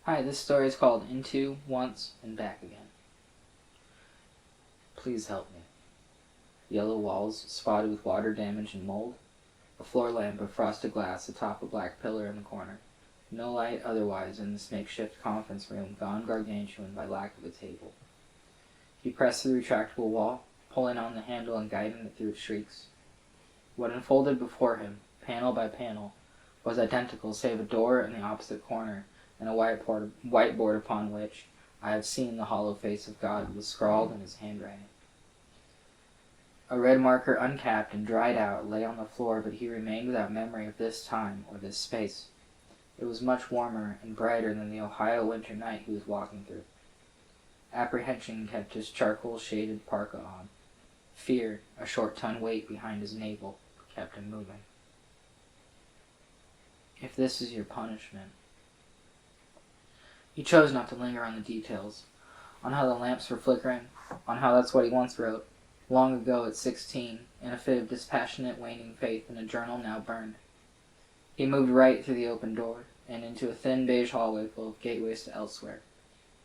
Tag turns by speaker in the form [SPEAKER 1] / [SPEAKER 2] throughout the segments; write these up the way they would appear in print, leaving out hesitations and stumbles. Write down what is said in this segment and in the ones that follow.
[SPEAKER 1] Hi, this story is called Into, Once, and Back Again. Please help me. Yellow walls, spotted with water damage and mold. A floor lamp of frosted glass atop a black pillar in the corner. No light otherwise in this makeshift conference room, gone gargantuan by lack of a table. He pressed the retractable wall, pulling on the handle and guiding it through its shrieks. What unfolded before him, panel by panel, was identical save a door in the opposite corner, and a whiteboard upon which I have seen the hollow face of God was scrawled in his handwriting. A red marker, uncapped and dried out, lay on the floor, but he remained without memory of this time or this space. It was much warmer and brighter than the Ohio winter night he was walking through. Apprehension kept his charcoal-shaded parka on. Fear, a short-ton weight behind his navel, kept him moving. If this is your punishment... He chose not to linger on the details, on how the lamps were flickering, on how that's what he once wrote, long ago at 16, in a fit of dispassionate waning faith in a journal now burned. He moved right through the open door, and into a thin beige hallway full of gateways to elsewhere,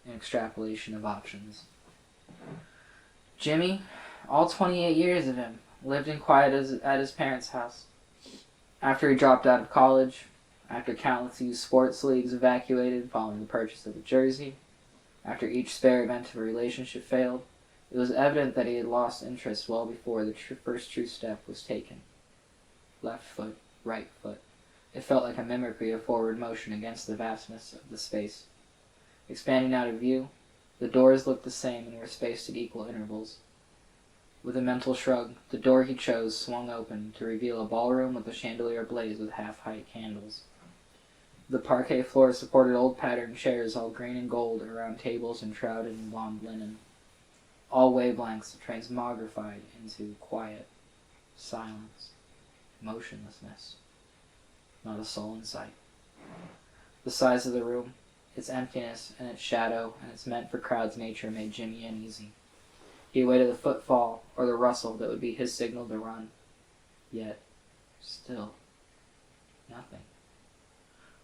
[SPEAKER 1] an extrapolation of options. Jimmy, all 28 years of him, lived in quiet at his parents' house. After he dropped out of college, after countless youth sports leagues evacuated following the purchase of a jersey, after each spare event of a relationship failed, it was evident that he had lost interest well before the first true step was taken. Left foot, right foot. It felt like a mimicry of forward motion against the vastness of the space. Expanding out of view, the doors looked the same and were spaced at equal intervals. With a mental shrug, the door he chose swung open to reveal a ballroom with a chandelier ablaze with half-height candles. The parquet floor supported old patterned chairs all green and gold around tables enshrouded in blonde linen. All wavelengths transmogrified into quiet, silence, motionlessness. Not a soul in sight. The size of the room, its emptiness and its shadow and its meant for crowds nature made Jimmy uneasy. He awaited the footfall or the rustle that would be his signal to run. Yet, still, nothing.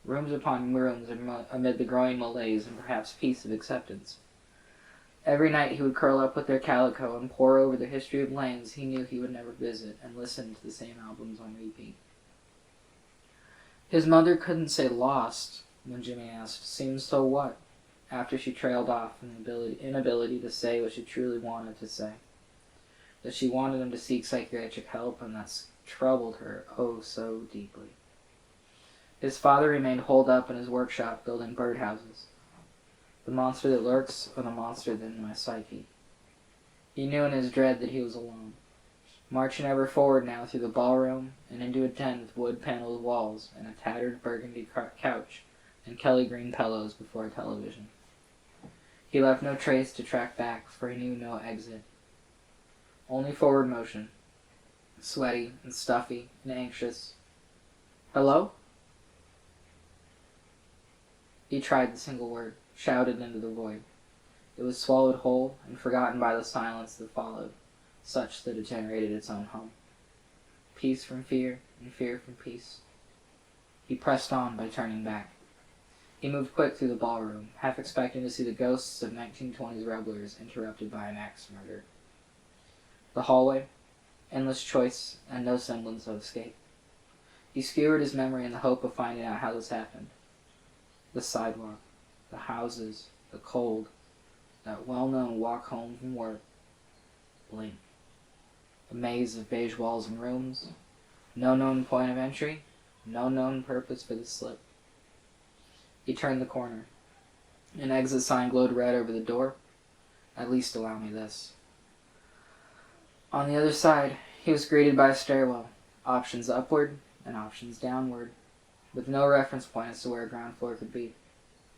[SPEAKER 1] Rooms upon rooms amid the growing malaise and perhaps peace of acceptance. Every night he would curl up with their calico and pore over the history of lands he knew he would never visit and listen to the same albums on repeat. His mother couldn't say lost when Jimmy asked, "Seems so what?" after she trailed off in the inability to say what she truly wanted to say. That she wanted him to seek psychiatric help, and that troubled her oh so deeply. His father remained holed up in his workshop building birdhouses. The monster that lurks, or the monster that in my psyche. He knew in his dread that he was alone, marching ever forward now through the ballroom and into a den with wood-paneled walls and a tattered burgundy couch and Kelly green pillows before a television. He left no trace to track back, for he knew no exit. Only forward motion, sweaty and stuffy and anxious. "Hello?" He tried the single word, shouted into the void. It was swallowed whole and forgotten by the silence that followed, such that it generated its own hum. Peace from fear, and fear from peace. He pressed on by turning back. He moved quick through the ballroom, half expecting to see the ghosts of 1920s revelers interrupted by an axe murder. The hallway, endless choice, and no semblance of escape. He skewered his memory in the hope of finding out how this happened. The sidewalk, the houses, the cold, that well-known walk home from work. Blink. A maze of beige walls and rooms. No known point of entry, no known purpose for the slip. He turned the corner. An exit sign glowed red over the door. At least allow me this. On the other side, he was greeted by a stairwell, options upward and options downward, with no reference point as to where a ground floor could be.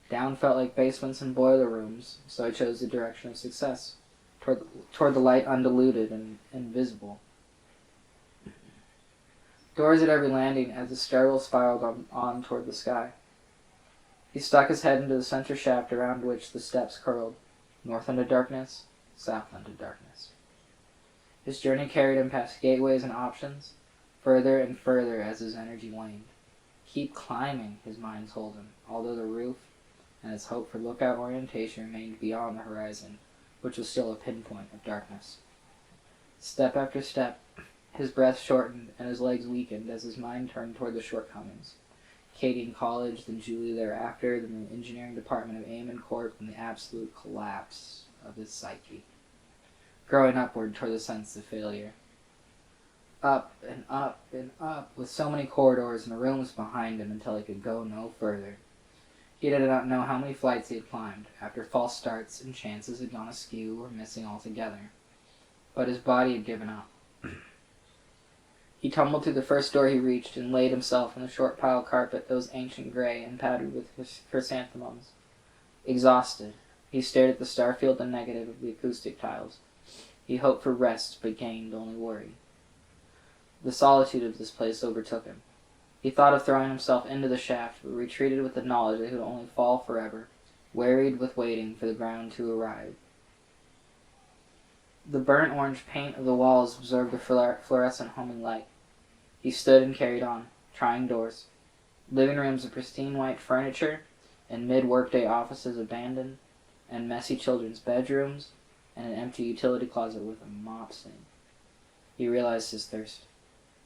[SPEAKER 1] Down felt like basements and boiler rooms, so I chose the direction of success, toward the light undiluted and invisible. Doors at every landing as the stairwell spiraled on toward the sky. He stuck his head into the center shaft around which the steps curled, north into darkness, south into darkness. His journey carried him past gateways and options, further and further as his energy waned. Keep climbing, his mind told him, although the roof, and his hope for lookout orientation remained beyond the horizon, which was still a pinpoint of darkness. Step after step, his breath shortened and his legs weakened as his mind turned toward the shortcomings. Katie in college, then Julie thereafter, then the engineering department of Amon Corp, and the absolute collapse of his psyche. Growing upward toward the sense of failure. Up and up and up, with so many corridors and rooms behind him until he could go no further. He did not know how many flights he had climbed, after false starts and chances had gone askew or missing altogether. But his body had given up. He tumbled through the first door he reached and laid himself on the short pile carpet that was ancient gray and patterned with chrysanthemums. Exhausted, he stared at the star-field and negative of the acoustic tiles. He hoped for rest, but gained only worry. The solitude of this place overtook him. He thought of throwing himself into the shaft, but retreated with the knowledge that he would only fall forever, wearied with waiting for the ground to arrive. The burnt orange paint of the walls absorbed the fluorescent homing light. He stood and carried on, trying doors. Living rooms of pristine white furniture, and mid-workday offices abandoned, and messy children's bedrooms, and an empty utility closet with a mop sink. He realized his thirst.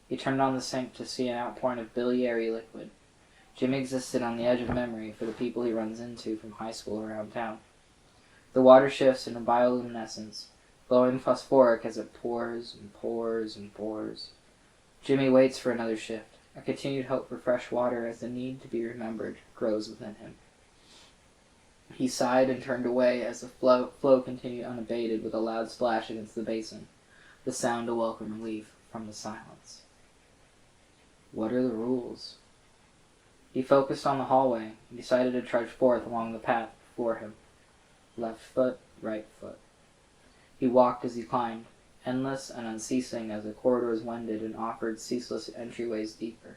[SPEAKER 1] He turned on the sink to see an outpouring of biliary liquid. Jimmy existed on the edge of memory for the people he runs into from high school around town. The water shifts into bioluminescence, glowing phosphoric as it pours and pours and pours. Jimmy waits for another shift, a continued hope for fresh water as the need to be remembered grows within him. He sighed and turned away as the flow continued unabated with a loud splash against the basin, the sound a welcome relief from the silence. What are the rules? He focused on the hallway and decided to trudge forth along the path before him. Left foot, right foot. He walked as he climbed, endless and unceasing as the corridors wended and offered ceaseless entryways deeper.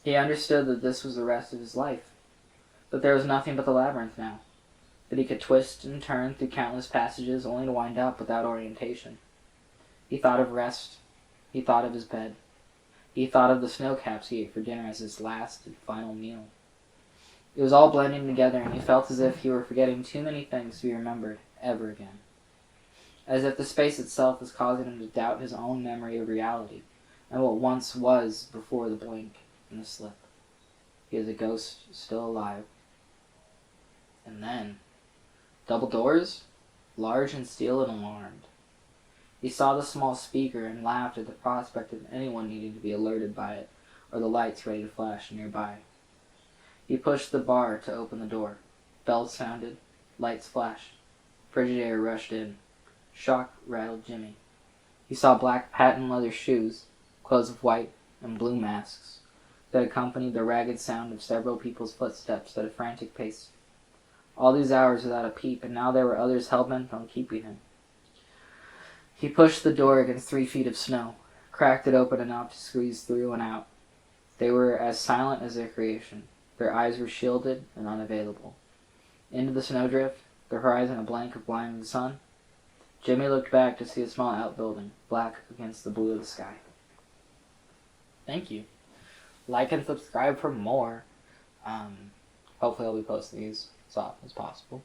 [SPEAKER 1] He understood that this was the rest of his life, that there was nothing but the labyrinth now, that he could twist and turn through countless passages only to wind up without orientation. He thought of rest. He thought of his bed. He thought of the snow caps he ate for dinner as his last and final meal. It was all blending together, and he felt as if he were forgetting too many things to be remembered ever again. As if the space itself was causing him to doubt his own memory of reality, and what once was before the blink and the slip. He is a ghost still alive. And then, double doors, large and steel and alarmed. He saw the small speaker and laughed at the prospect of anyone needing to be alerted by it, or the lights ready to flash nearby. He pushed the bar to open the door. Bells sounded, lights flashed. Frigid air rushed in. Shock rattled Jimmy. He saw black patent leather shoes, clothes of white, and blue masks that accompanied the ragged sound of several people's footsteps at a frantic pace. All these hours without a peep, and now there were others hell-bent on keeping him. He pushed the door against 3 feet of snow, cracked it open enough to squeeze through and out. They were as silent as their creation. Their eyes were shielded and unavailable. Into the snowdrift, the horizon a blank of blinding sun. Jimmy looked back to see a small outbuilding, black against the blue of the sky. Thank you. Like and subscribe for more. Hopefully I'll be posting these as often as possible.